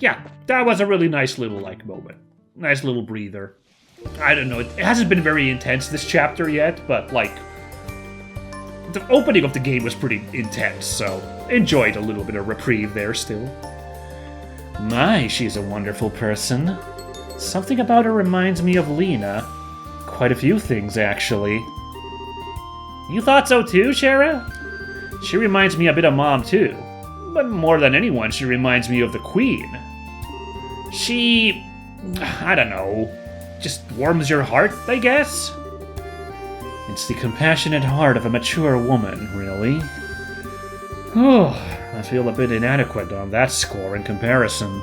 Yeah, that was a really nice little, like, moment. Nice little breather. I don't know, it hasn't been very intense this chapter yet, but, like, the opening of the game was pretty intense, so enjoyed a little bit of reprieve there still. My, she's a wonderful person. Something about her reminds me of Lena. Quite a few things, actually. You thought so too, Shara? She reminds me a bit of Mom, too. But more than anyone, she reminds me of the Queen. She... I don't know. Just warms your heart, I guess? It's the compassionate heart of a mature woman, really. Oh, I feel a bit inadequate on that score in comparison.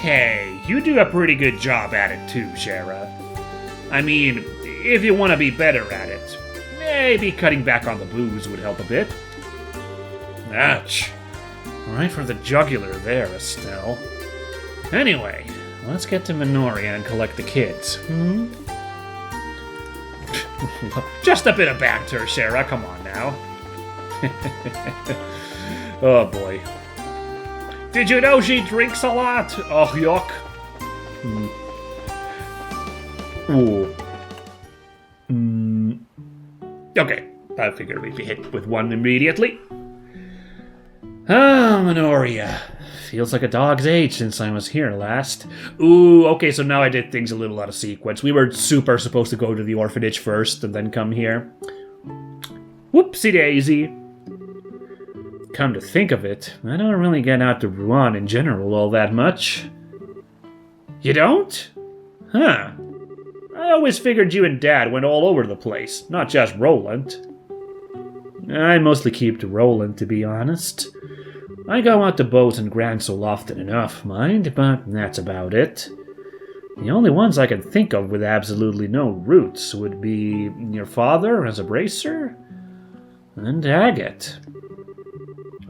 Hey, you do a pretty good job at it too, Shara. I mean, if you want to be better at it, maybe cutting back on the booze would help a bit. Ouch. Right for the jugular there, Estelle. Anyway, let's get to Minoria and collect the kids, Just a bit of banter, Shara, come on now. Oh boy. Did you know she drinks a lot? Oh, yuck. Ooh. Okay, I figured we'd be hit with one immediately. Ah, Minoria. Feels like a dog's age since I was here last. Ooh, okay, so now I did things a little out of sequence. We were supposed to go to the orphanage first and then come here. Whoopsie daisy. Come to think of it, I don't really get out to Rouen in general all that much. You don't? Huh. I always figured you and Dad went all over the place, not just Roland. I mostly keep to Roland, to be honest. I go out to Boat and Gransel often enough, mind, but that's about it. The only ones I can think of with absolutely no roots would be your father as a bracer, and Agate.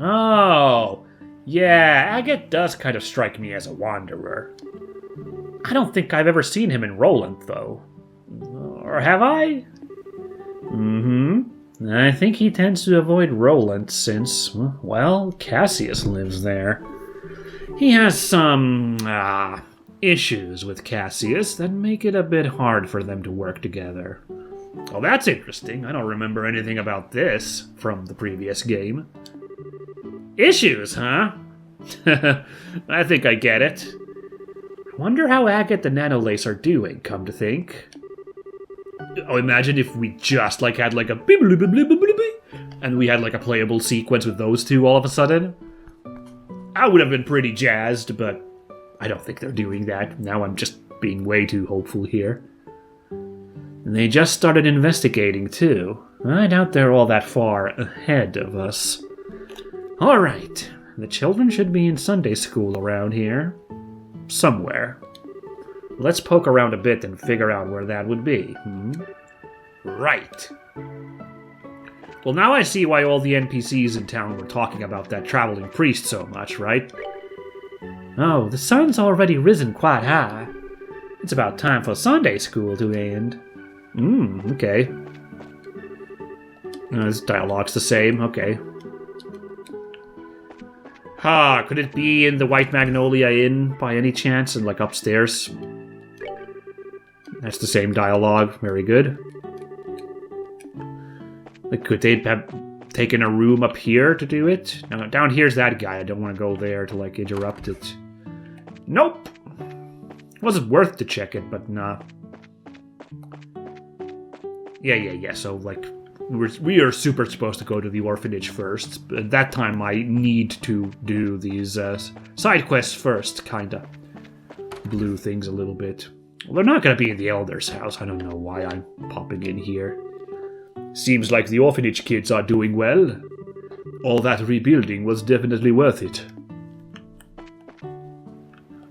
Oh, yeah, Agate does kind of strike me as a wanderer. I don't think I've ever seen him in Roland, though. Or have I? I think he tends to avoid Roland since, well, Cassius lives there. He has some, issues with Cassius that make it a bit hard for them to work together. Oh, that's interesting. I don't remember anything about this from the previous game. Issues, huh? I think I get it. I wonder how Agate and Nanolace are doing, come to think. Oh, imagine if we just, had, a and we had, a playable sequence with those two all of a sudden. I would have been pretty jazzed, but I don't think they're doing that. Now I'm just being way too hopeful here. And they just started investigating, too. I doubt they're all that far ahead of us. Alright, the children should be in Sunday school around here. Somewhere. Let's poke around a bit and figure out where that would be. Right. Well, now I see why all the NPCs in town were talking about that traveling priest so much, right? Oh, the sun's already risen quite high. It's about time for Sunday school to end. Okay. This dialogue's the same, okay. Could it be in the White Magnolia Inn by any chance, and upstairs? That's the same dialogue, very good. Could they have taken a room up here to do it? No, down here's that guy, I don't want to go there to, interrupt it. Nope! Wasn't worth to check it, but nah. Yeah, so, we are supposed to go to the orphanage first. At that time, I need to do these side quests first, kinda. Blew things a little bit. Well, they're not gonna be in the Elder's house. I don't know why I'm popping in here. Seems like the orphanage kids are doing well. All that rebuilding was definitely worth it.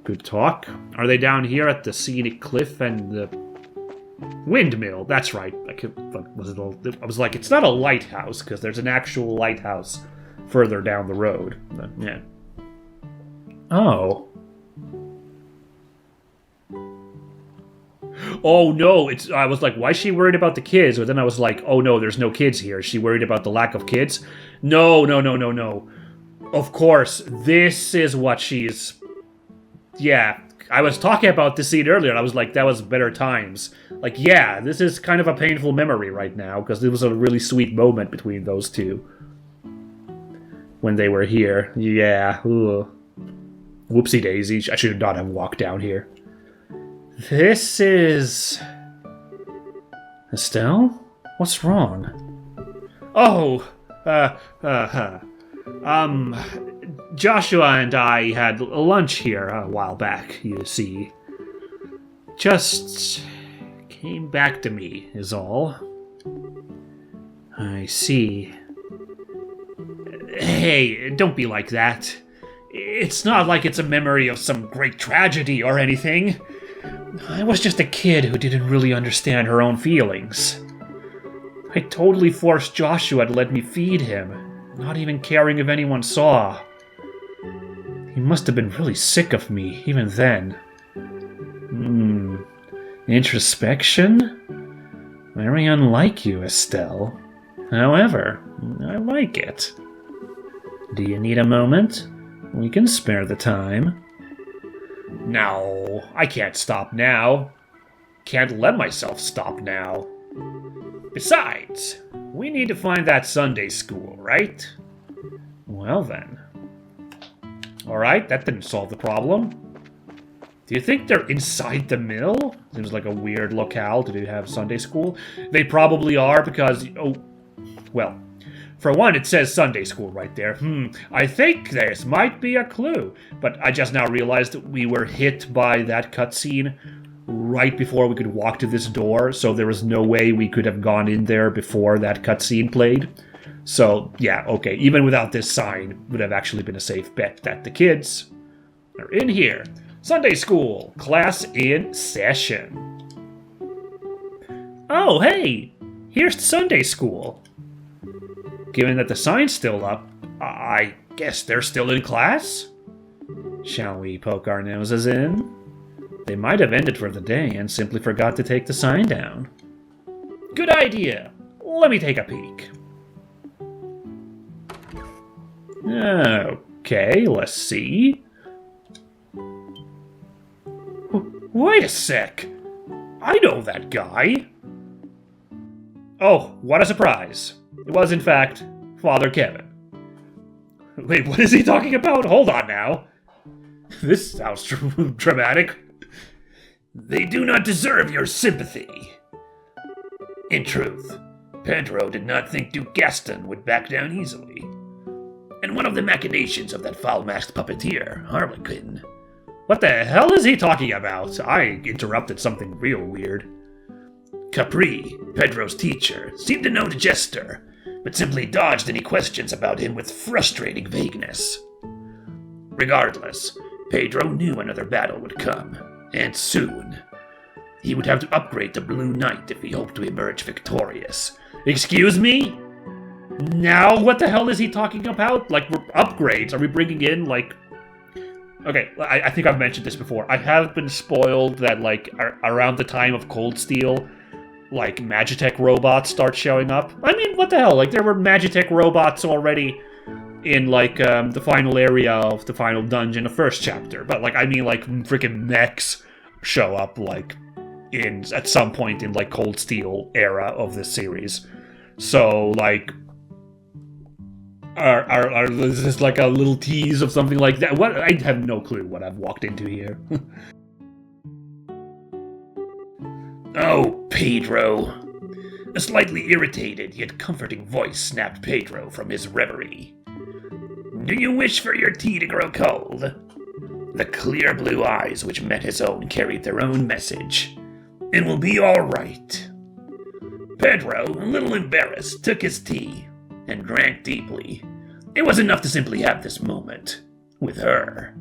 Good talk. Are they down here at the scenic cliff and the windmill? That's right. I was like, it's not a lighthouse, because there's an actual lighthouse further down the road. But, yeah. Oh. Oh no, I was like, why is she worried about the kids? But then I was like, oh no, there's no kids here. Is she worried about the lack of kids? No. Of course, this is what she's yeah, I was talking about this scene earlier, and I was like, that was better times. Like, yeah, this is kind of a painful memory right now, because it was a really sweet moment between those two. When they were here. Yeah, ugh. Whoopsie daisy, I should not have walked down here. This is... Estelle? What's wrong? Oh, Joshua and I had lunch here a while back, you see. Just came back to me, is all. I see. Hey, don't be like that. It's not like it's a memory of some great tragedy or anything. I was just a kid who didn't really understand her own feelings. I totally forced Joshua to let me feed him, not even caring if anyone saw. He must have been really sick of me, even then. Introspection? Very unlike you, Estelle. However, I like it. Do you need a moment? We can spare the time. No, I can't stop now. Can't let myself stop now. Besides, we need to find that Sunday school, right? Well then. Alright, that didn't solve the problem. Do you think they're inside the mill? Seems like a weird locale to have Sunday school. They probably are because... Oh, well... For one, it says Sunday school right there. I think this might be a clue. But I just now realized that we were hit by that cutscene right before we could walk to this door, so there was no way we could have gone in there before that cutscene played. So, yeah, okay, even without this sign, would have actually been a safe bet that the kids are in here. Sunday school, class in session. Oh, hey, here's Sunday school. Given that the sign's still up, I guess they're still in class? Shall we poke our noses in? They might have ended for the day and simply forgot to take the sign down. Good idea. Let me take a peek. Okay, let's see. Wait a sec. I know that guy. Oh, what a surprise. It was, in fact, Father Kevin. Wait, what is he talking about? Hold on now. This sounds dramatic. They do not deserve your sympathy. In truth, Pedro did not think Duke Gaston would back down easily. And one of the machinations of that foul-masked puppeteer, Harlequin. What the hell is he talking about? I interrupted something real weird. Capri, Pedro's teacher, seemed to know the jester, but simply dodged any questions about him with frustrating vagueness. Regardless, Pedro knew another battle would come, and soon. He would have to upgrade to Blue Knight if he hoped to emerge victorious. Excuse me? Now what the hell is he talking about? Like, upgrades? Are we bringing in, like... Okay, I think I've mentioned this before. I have been spoiled that, like, around the time of Cold Steel, like, Magitech robots start showing up. I mean, what the hell? Like, there were Magitech robots already in, like, the final area of the final dungeon, the first chapter. But, like, I mean, like, freaking mechs show up, like, at some point in, like, Cold Steel era of this series. So, like, is this like a little tease of something like that? What? I have no clue what I've walked into here. Oh, Pedro. A slightly irritated yet comforting voice snapped Pedro from his reverie. Do you wish for your tea to grow cold? The clear blue eyes which met his own carried their own message. It will be all right. Pedro, a little embarrassed, took his tea and drank deeply. It was enough to simply have this moment with her.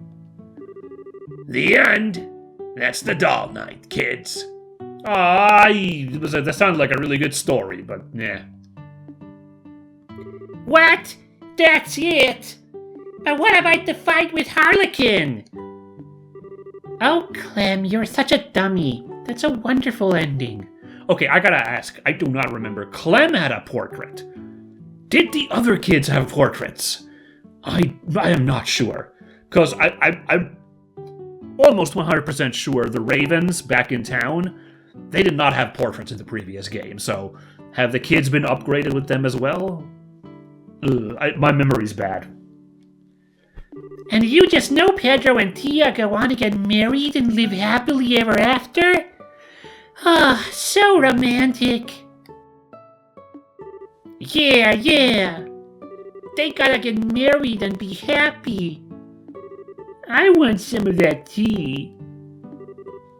The end. That's the doll night, kids. That sounded like a really good story, but yeah. What? That's it? But what about the fight with Harlequin? Oh, Clem, you're such a dummy. That's a wonderful ending. Okay, I gotta ask. I do not remember. Clem had a portrait. Did the other kids have portraits? I am not sure. Because almost 100% sure the Ravens back in town, they did not have portraits in the previous game, so have the kids been upgraded with them as well? My memory's bad. And you just know Pedro and Tiago want to get married and live happily ever after? Ah, so romantic. Yeah. They gotta get married and be happy. I want some of that tea.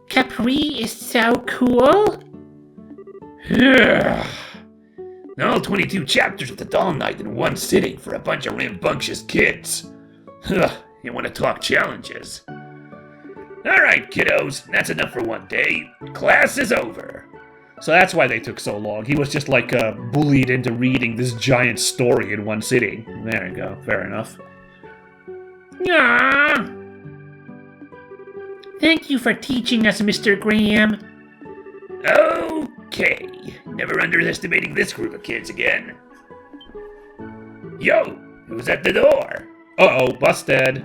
Capri is so cool. All 22 chapters of the Doll Knight in one sitting for a bunch of rambunctious kids. You want to talk challenges? Alright, kiddos, that's enough for one day. Class is over. So that's why they took so long. He was just like bullied into reading this giant story in one sitting. There you go, fair enough. Aww. Thank you for teaching us, Mr. Graham. Okay, never underestimating this group of kids again. Yo, who's at the door? Uh-oh, busted.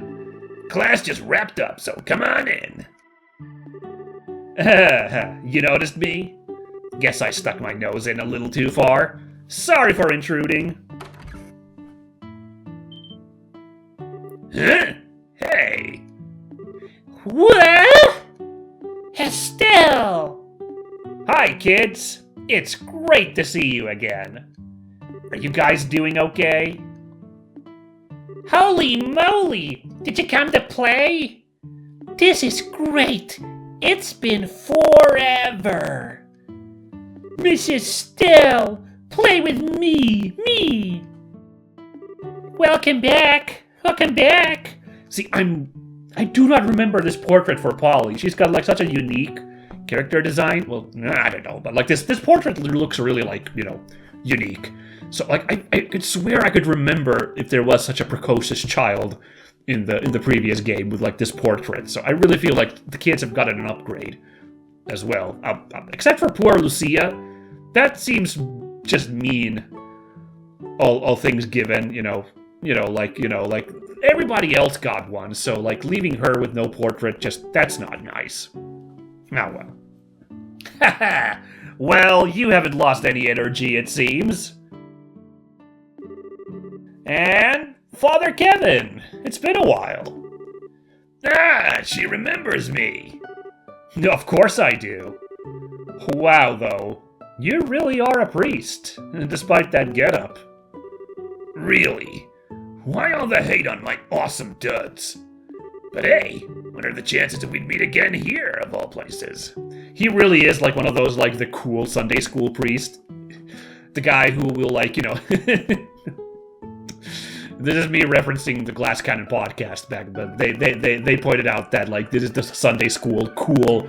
Class just wrapped up, so come on in. You noticed me? Guess I stuck my nose in a little too far. Sorry for intruding. Huh? Hey! What? Estelle! Hi, kids. It's great to see you again. Are you guys doing okay? Holy moly! Did you come to play? This is great. It's been forever. Mrs. Stell, play with me. Welcome back. See, I do not remember this portrait for Polly. She's got like such a unique character design. Well, I don't know, but like this portrait looks really like, unique. So like I could swear I could remember if there was such a precocious child in the previous game with like this portrait. So I really feel like the kids have gotten an upgrade as well. Except for poor Lucia. That seems just mean. All things given, like everybody else got one, so like leaving her with no portrait, that's not nice. Oh well. Haha. Well, you haven't lost any energy, it seems. And Father Kevin, it's been a while. She remembers me. Of course I do. Wow, though, you really are a priest, despite that getup. Really? Why all the hate on my awesome duds? But hey, what are the chances that we'd meet again here, of all places? He really is like one of those, like, the cool Sunday school priest. The guy who will, like, This is me referencing the Glass Cannon podcast back, but they pointed out that, like, this is the Sunday school cool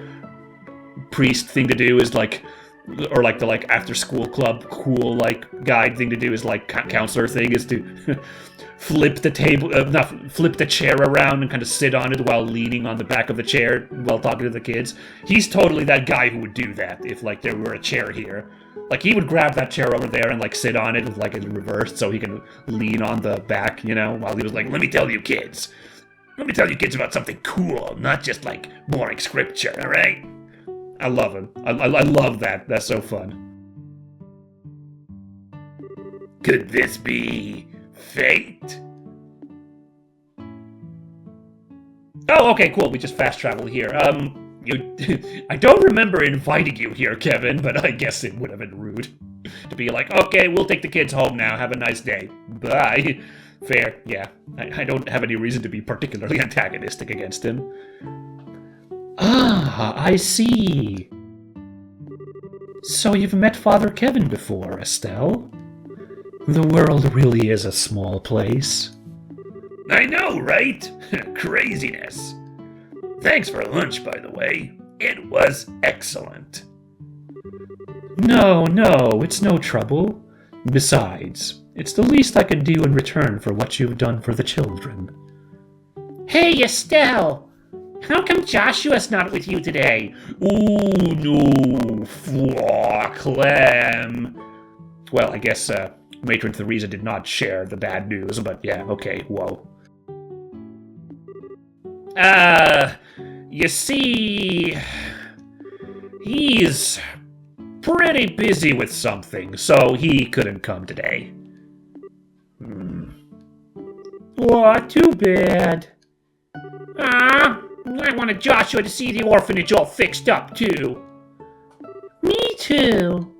priest thing to do is, like, or like the like after school club cool like guide thing to do is like counselor thing is to flip the chair around and kind of sit on it while leaning on the back of the chair while talking to the kids. He's totally that guy who would do that if like there were a chair here. Like he would grab that chair over there and like sit on it with like it reversed so he can lean on the back, while he was like, Let me tell you kids about something cool, not just like boring scripture, alright? I love him. I love that. That's so fun. Could this be fate? Oh, okay, cool. We just fast travel here. I don't remember inviting you here, Kevin, but I guess it would have been rude to be like, okay, we'll take the kids home now. Have a nice day. Bye. Fair, yeah. I don't have any reason to be particularly antagonistic against him. Ah, I see. So you've met Father Kevin before, Estelle? The world really is a small place. I know, right? Craziness. Thanks for lunch, by the way. It was excellent. No, it's no trouble. Besides, it's the least I can do in return for what you've done for the children. Hey, Estelle! How come Joshua's not with you today? Ooh, no. Clem. Well, I guess Matron Theresa did not share the bad news, but yeah, okay, whoa. You see, he's pretty busy with something, so he couldn't come today. Oh, too bad. I wanted Joshua to see the orphanage all fixed up, too. Me too.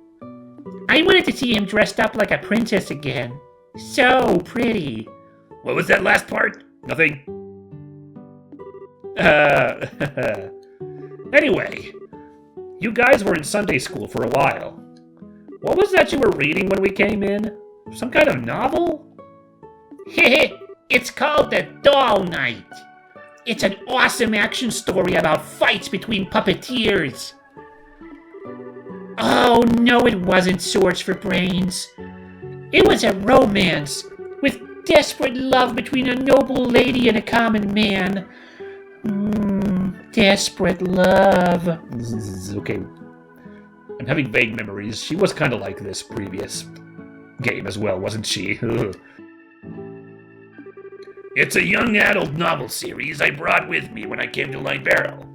I wanted to see him dressed up like a princess again. So pretty. What was that last part? Nothing. Anyway, you guys were in Sunday school for a while. What was that you were reading when we came in? Some kind of novel? It's called The Doll Night. It's an awesome action story about fights between puppeteers. Oh, no, it wasn't Swords for Brains. It was a romance with desperate love between a noble lady and a common man. Desperate love. Okay. I'm having vague memories. She was kind of like this previous game as well, wasn't she? It's a young adult novel series I brought with me when I came to Light Barrel.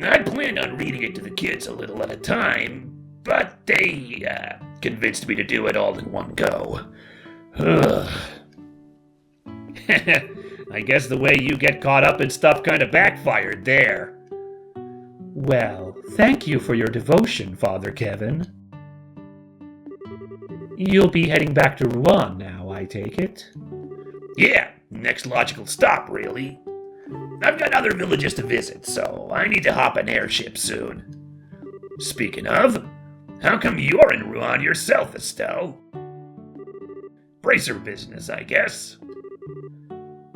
I planned on reading it to the kids a little at a time, but they convinced me to do it all in one go. I guess the way you get caught up in stuff kind of backfired there. Well, thank you for your devotion, Father Kevin. You'll be heading back to Rouen now, I take it? Yeah, next logical stop, really. I've got other villages to visit, so I need to hop an airship soon. Speaking of, how come you're in Rouen yourself, Estelle? Bracer business, I guess.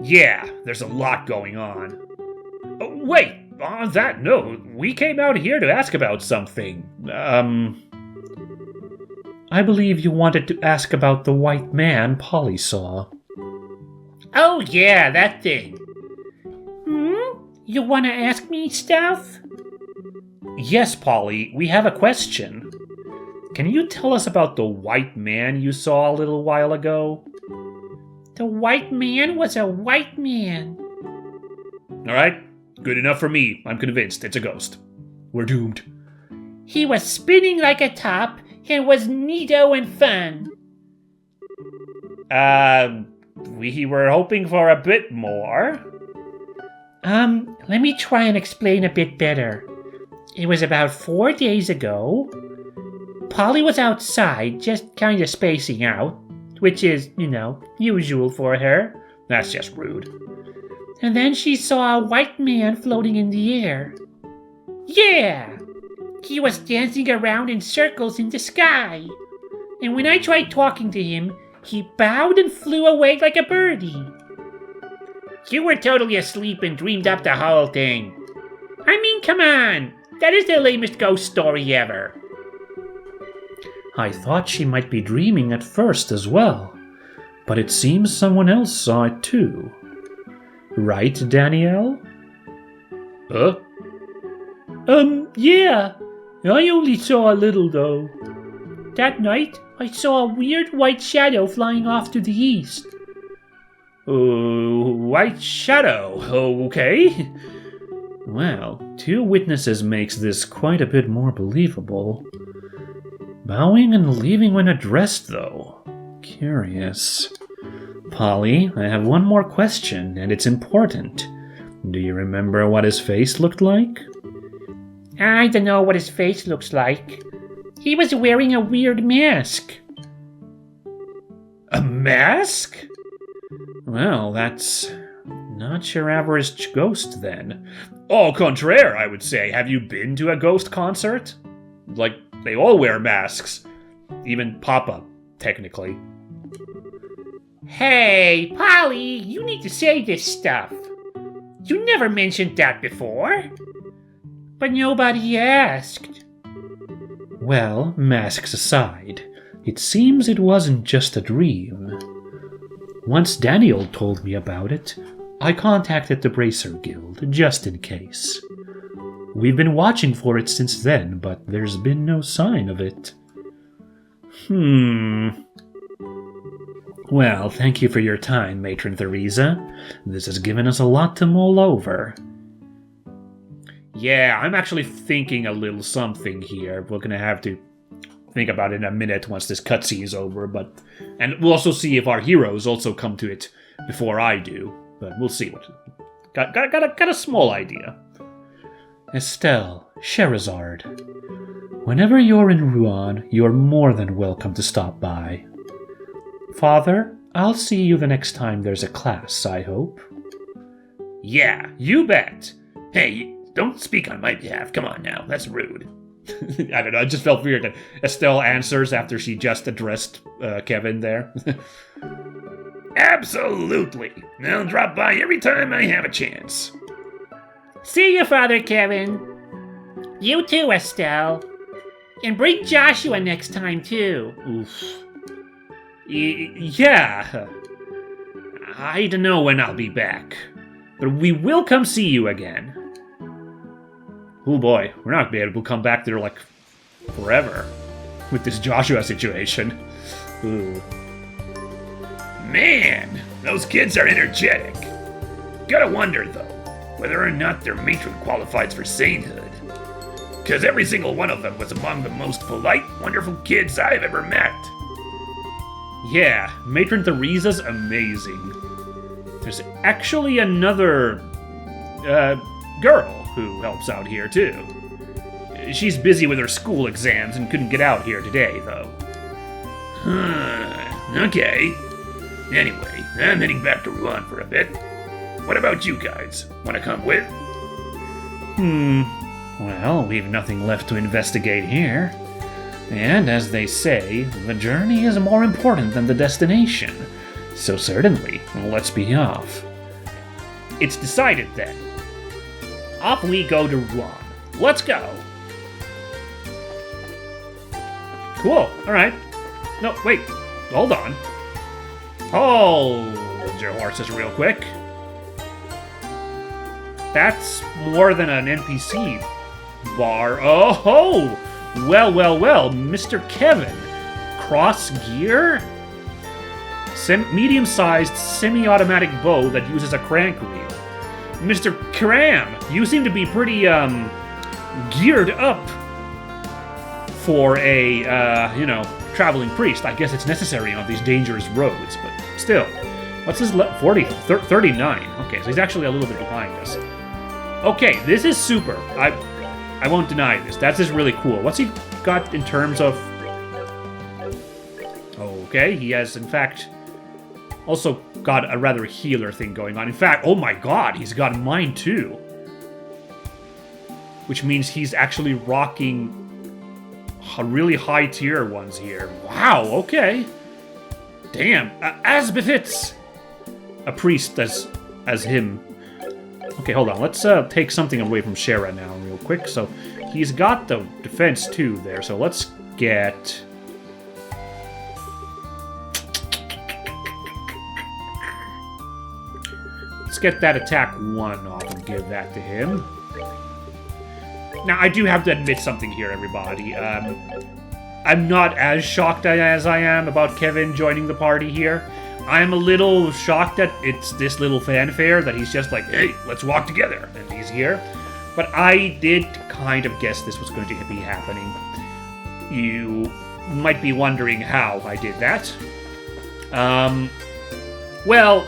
Yeah, there's a lot going on. Oh, wait, on that note, we came out here to ask about something. I believe you wanted to ask about the white man Polly saw. Oh yeah, that thing. You wanna ask me stuff? Yes, Polly, we have a question. Can you tell us about the white man you saw a little while ago? The white man was a white man. Alright, good enough for me. I'm convinced it's a ghost. We're doomed. He was spinning like a top and was neato and fun. We were hoping for a bit more. Let me try and explain a bit better. It was about 4 days ago. Polly was outside, just kind of spacing out, which is, usual for her. That's just rude. And then she saw a white man floating in the air. Yeah! He was dancing around in circles in the sky. And when I tried talking to him, he bowed and flew away like a birdie. You were totally asleep and dreamed up the whole thing. I mean, come on! That is the lamest ghost story ever. I thought she might be dreaming at first as well, but it seems someone else saw it too. Right, Danielle? Yeah. I only saw a little, though. That night, I saw a weird white shadow flying off to the east. White shadow, okay. Well, 2 witnesses makes this quite a bit more believable. Bowing and leaving when addressed, though. Curious. Polly, I have one more question, and it's important. Do you remember what his face looked like? I don't know what his face looks like. He was wearing a weird mask. A mask? Well, that's not your average ghost, then. Au contraire, I would say. Have you been to a ghost concert? Like, they all wear masks. Even Papa, technically. Hey, Polly, you need to say this stuff. You never mentioned that before. But nobody asked. Well, masks aside, it seems it wasn't just a dream. Once Daniel told me about it, I contacted the Bracer Guild, just in case. We've been watching for it since then, but there's been no sign of it. Well, thank you for your time, Matron Theresa. This has given us a lot to mull over. Yeah, I'm actually thinking a little something here. We're gonna have to think about it in a minute once this cutscene is over, and we'll also see if our heroes also come to it before I do. But we'll see what. Got a small idea. Estelle, Sherazard. Whenever you're in Rouen, you're more than welcome to stop by. Father, I'll see you the next time there's a class, I hope. Yeah, you bet. Hey, don't speak on my behalf. Come on now, that's rude. I don't know, it just felt weird that Estelle answers after she just addressed Kevin there. Absolutely. I'll drop by every time I have a chance. See you, Father Kevin. You too, Estelle. And bring Joshua next time, too. Oof. Yeah. I don't know when I'll be back, but we will come see you again. Oh boy, we're not going to be able to come back there like forever with this Joshua situation. Ooh. Man, those kids are energetic. Gotta wonder, though, whether or not their matron qualifies for sainthood. Because every single one of them was among the most polite, wonderful kids I've ever met. Yeah, Matron Theresa's amazing. There's actually another girl who helps out here, too. She's busy with her school exams and couldn't get out here today, though. Okay. Anyway, I'm heading back to Rouen for a bit. What about you guys? Want to come with? Well, we've nothing left to investigate here. And as they say, the journey is more important than the destination. So certainly, let's be off. It's decided then. Off we go to Rouen. Let's go! Cool, alright. No, wait, hold on. Hold your horses real quick. That's more than an NPC bar. Oh, well, Mr. Kevin. Cross gear? Medium-sized, semi-automatic bow that uses a crank wheel. Mr. Cram, you seem to be pretty, geared up for a, traveling priest. I guess it's necessary on these dangerous roads, but still. What's his 39. Okay, so he's actually a little bit behind us. Okay, this is super. I won't deny this. That's just really cool. What's he got in terms of... Okay, he has, in fact, also got a rather healer thing going on. In fact, oh my god, he's got mine too. Which means he's actually rocking really high tier ones here. Wow, okay. Damn, as befits a priest as him. Okay, hold on. Let's take something away from Shara now real quick. So he's got the defense 2 there. So let's get... Let's get that attack 1 off and give that to him. Now, I do have to admit something here, everybody. I'm not as shocked as I am about Kevin joining the party here. I'm a little shocked that it's this little fanfare that he's just like, hey, let's walk together, and he's here. But I did kind of guess this was going to be happening. You might be wondering how I did that. Well,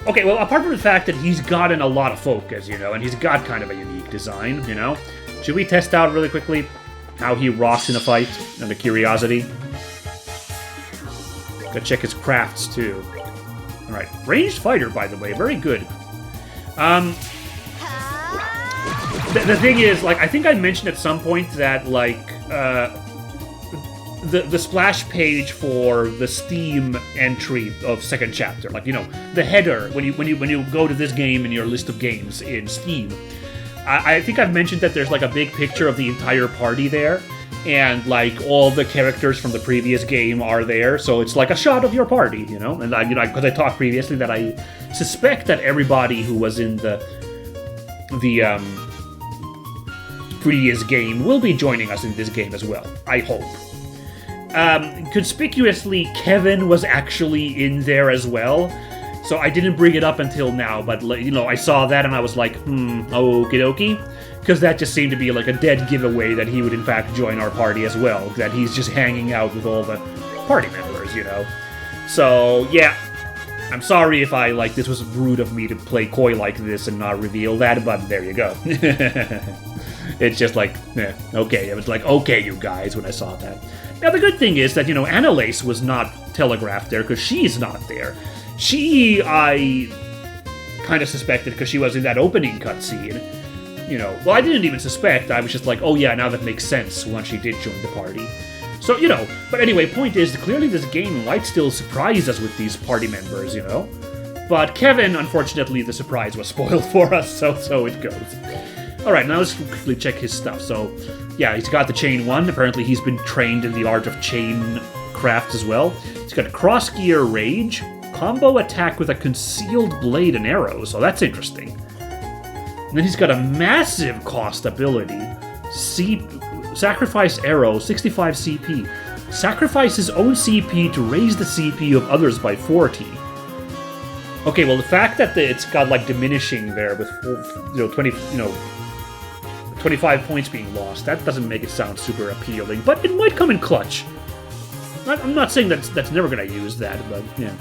okay, well, apart from the fact that he's gotten a lot of focus, and he's got kind of a unique design, should we test out really quickly how he rocks in a fight, and a curiosity? Gotta check his crafts, too. Alright, ranged fighter, by the way, very good. The thing is, I think I mentioned at some point that, the splash page for the Steam entry of second chapter, the header, when you go to this game in your list of games in Steam, I think I've mentioned that there's, a big picture of the entire party there, and, all the characters from the previous game are there, so it's like a shot of your party, and, because I talked previously that I suspect that everybody who was in the previous game will be joining us in this game as well, I hope. Conspicuously, Kevin was actually in there as well, So I didn't bring it up until now, but, you know, I saw that and I was like, okie dokie. Because that just seemed to be like a dead giveaway that he would in fact join our party as well. That he's just hanging out with all the party members, you know. So, yeah. I'm sorry if this was rude of me to play coy like this and not reveal that, but there you go. It's just like, okay. It was like, okay, you guys, when I saw that. Now, the good thing is that, you know, Annalise was not telegraphed there because she's not there. I kind of suspected because she was in that opening cutscene. You know, well, I didn't even suspect. I was just like, oh yeah, now that makes sense once she did join the party. So, you know, but anyway, point is, clearly this game might still surprise us with these party members, you know? But Kevin, unfortunately, the surprise was spoiled for us, so it goes. Alright, now let's quickly check his stuff. So, yeah, he's got the chain 1. Apparently he's been trained in the art of chain craft as well. He's got cross gear rage, combo attack with a concealed blade and arrow, so that's interesting. And then he's got a massive cost ability. Sacrifice arrow, 65 CP. Sacrifice his own CP to raise the CP of others by 40. Okay, well the fact that it's got like diminishing there with 25 points being lost, that doesn't make it sound super appealing, but it might come in clutch. I'm not saying that's never gonna use that, but yeah.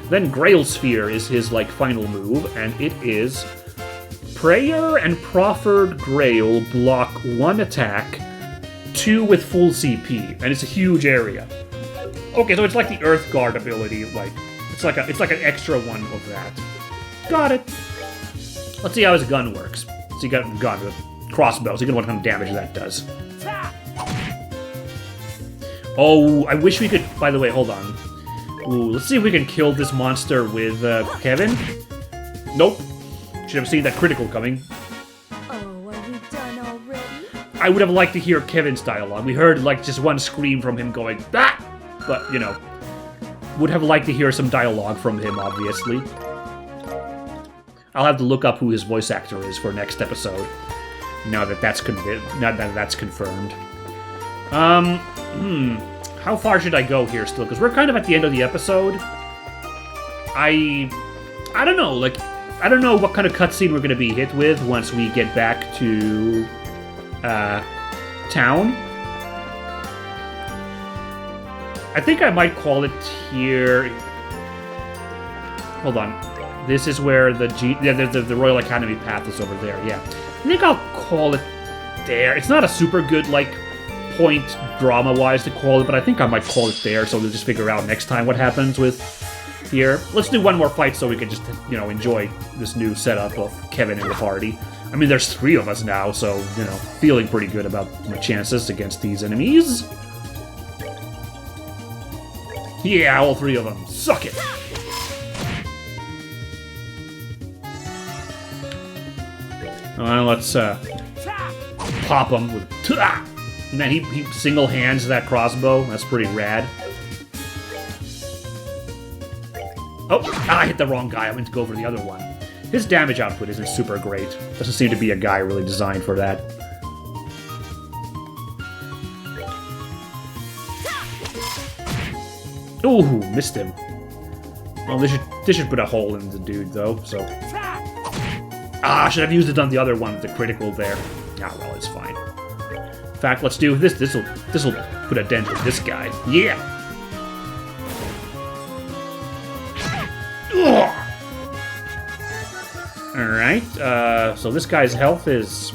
Then Grail Sphere is his like final move, and it is Prayer and Proffered Grail block 1 attack, 2 with full CP, and it's a huge area. Okay, so it's like the Earth Guard ability, like it's like an extra one of that. Got it. Let's see how his gun works. So you got a gun with crossbow, so you can know what kind of damage that does. Oh, I wish we could. By the way, hold on. Ooh, let's see if we can kill this monster with Kevin. Nope. Should have seen that critical coming. Oh, are you done already? I would have liked to hear Kevin's dialogue. We heard like just one scream from him going, "Ah!" But, you know, would have liked to hear some dialogue from him, obviously. I'll have to look up who his voice actor is for next episode. Now that that's confirmed. How far should I go here still? Because we're kind of at the end of the episode. I don't know, like, I don't know what kind of cutscene we're going to be hit with once we get back to town. I think I might call it here. Hold on. This is where the Royal Academy path is over there. Yeah, I think I'll call it there. It's not a super good like point drama-wise to call it, but I think I might call it there. So we'll just figure out next time what happens with here. Let's do one more fight so we can just, you know, enjoy this new setup of Kevin and the party. I mean, there's 3 of us now, so, you know, feeling pretty good about my chances against these enemies. Yeah, all 3 of them. Suck it! Let's pop him with ta! And then he single hands that crossbow. That's pretty rad. Oh, I hit the wrong guy. I went to go for the other one. His damage output isn't super great. Doesn't seem to be a guy really designed for that. Ooh, missed him. Well, this should put a hole in the dude, though, so... Ah, should have used it on the other one, the critical there. Ah, well, it's fine. In fact, let's do this. This'll put a dent in this guy. Yeah! Alright, so this guy's health is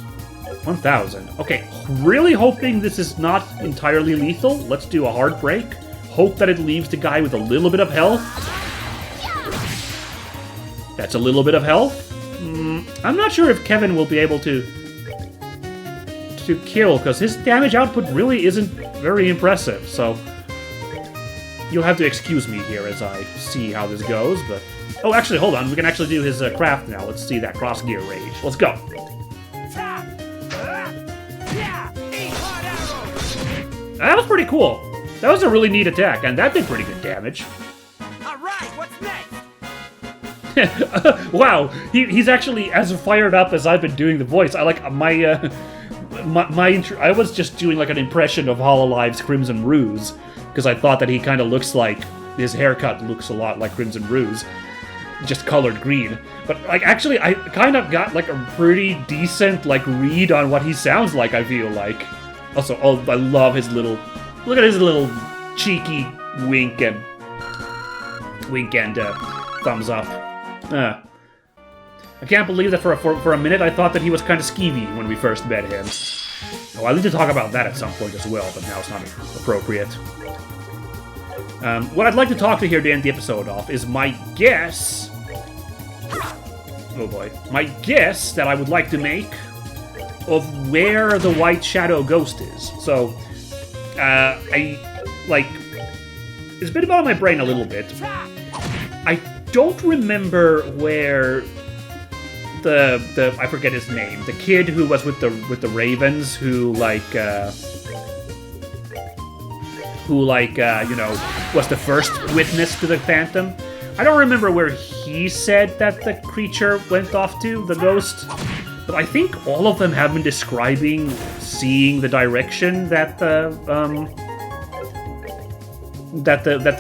1,000. Okay, really hoping this is not entirely lethal. Let's do a hard break. Hope that it leaves the guy with a little bit of health. That's a little bit of health. I'm not sure if Kevin will be able to kill, because his damage output really isn't very impressive, so you'll have to excuse me here as I see how this goes, but... Oh, actually, hold on. We can actually do his craft now. Let's see that cross gear rage. Let's go. That was pretty cool. That was a really neat attack, and that did pretty good damage. Alright, what's next? Wow, he's actually as fired up as I've been doing the voice. I like my I was just doing like an impression of Hololive's Crimson Ruse, because I thought that he kind of looks like, his haircut looks a lot like Crimson Ruse. just colored green. But like actually I kind of got like a pretty decent like read on what he sounds like, I feel like. Also, I love his little, look at his little cheeky wink and thumbs up. I can't believe that for a minute I thought that he was kind of skeevy when we first met him. Oh, I need to talk about that at some point as well, but now it's not appropriate. What I'd like to talk to here to end the episode off is my guess... Oh boy. My guess that I would like to make of where the White Shadow Ghost is. So, it's been about my brain a little bit. I don't remember where the I forget his name. The kid who was with the Ravens, who was the first witness to the Phantom. I don't remember where he said that the creature went off to, the ghost. But I think all of them have been describing seeing the direction that the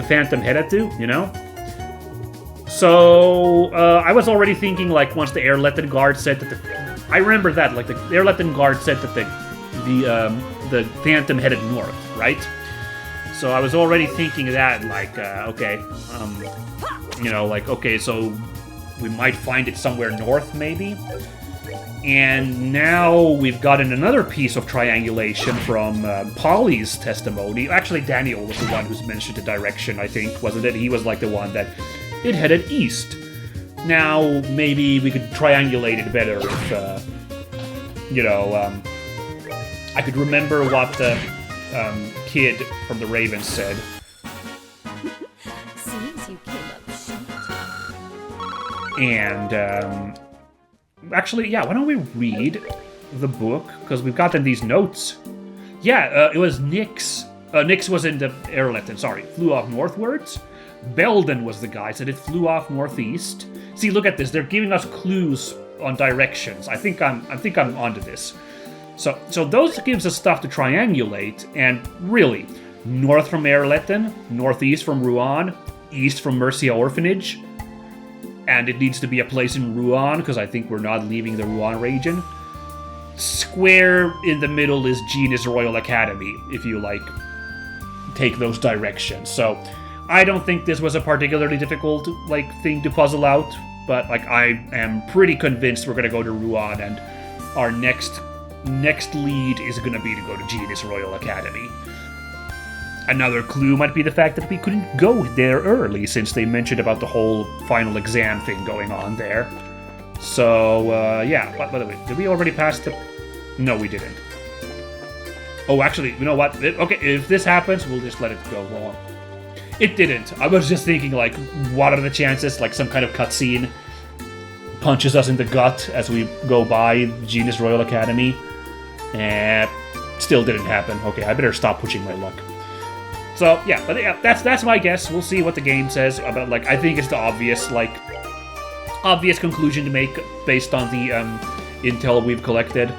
Phantom headed to, you know? So, I was already thinking, like, once the Airletten guard said that I remember that, like, the Airletten guard said that the Phantom headed north, right? So I was already thinking that, like, okay, okay, so we might find it somewhere north, maybe? And now we've gotten another piece of triangulation from Polly's testimony. Actually, Daniel was the one who's mentioned the direction, I think, wasn't it? He was like the one that it headed east. Now, maybe we could triangulate it better if, I could remember what the kid from the Ravens said. Seems you came up short. And, actually, yeah, why don't we read the book? Because we've gotten these notes. Yeah, it was Nyx. Nyx was in the Airletten, sorry. Flew off northwards. Belden was the guy, said it flew off northeast. See, look at this. They're giving us clues on directions. I think I'm onto this. So those gives us stuff to triangulate, and really, north from Airletten, northeast from Rouen, east from Mercia Orphanage, and it needs to be a place in Rouen, because I think we're not leaving the Rouen region. Square in the middle is Genus Royal Academy, if you, like, take those directions. So, I don't think this was a particularly difficult, like, thing to puzzle out, but, like, I am pretty convinced we're gonna go to Rouen, and our next lead is gonna be to go to Genus Royal Academy. Another clue might be the fact that we couldn't go there early, since they mentioned about the whole final exam thing going on there. So, yeah. By the way, did we already pass the... No, we didn't. Oh, actually, you know what? Okay, if this happens, we'll just let it go long. It didn't. I was just thinking, like, what are the chances, like, some kind of cutscene punches us in the gut as we go by Genus Royal Academy? Still didn't happen. Okay, I better stop pushing my luck. So, yeah, but yeah, that's my guess. We'll see what the game says about, like, I think it's the obvious conclusion to make based on the intel we've collected,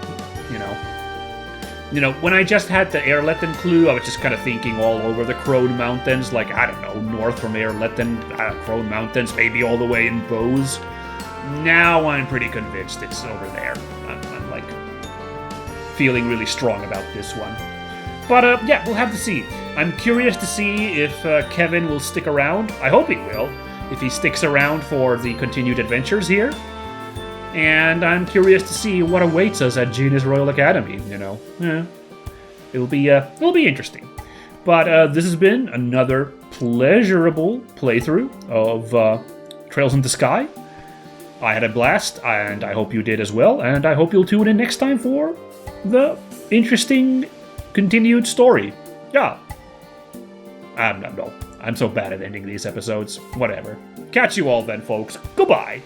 You know, when I just had the Airletten clue, I was just kind of thinking all over the Crone Mountains, like, I don't know, north from Airletten, Crone Mountains, maybe all the way in Bose. Now I'm pretty convinced it's over there. I'm like, feeling really strong about this one. But, yeah, we'll have to see. I'm curious to see if Kevin will stick around. I hope he will, if he sticks around for the continued adventures here. And I'm curious to see what awaits us at Genus Royal Academy, Yeah. It'll be interesting. But this has been another pleasurable playthrough of Trails in the Sky. I had a blast, and I hope you did as well, and I hope you'll tune in next time for the interesting continued story. Yeah. No. I'm so bad at ending these episodes. Whatever. Catch you all then, folks. Goodbye.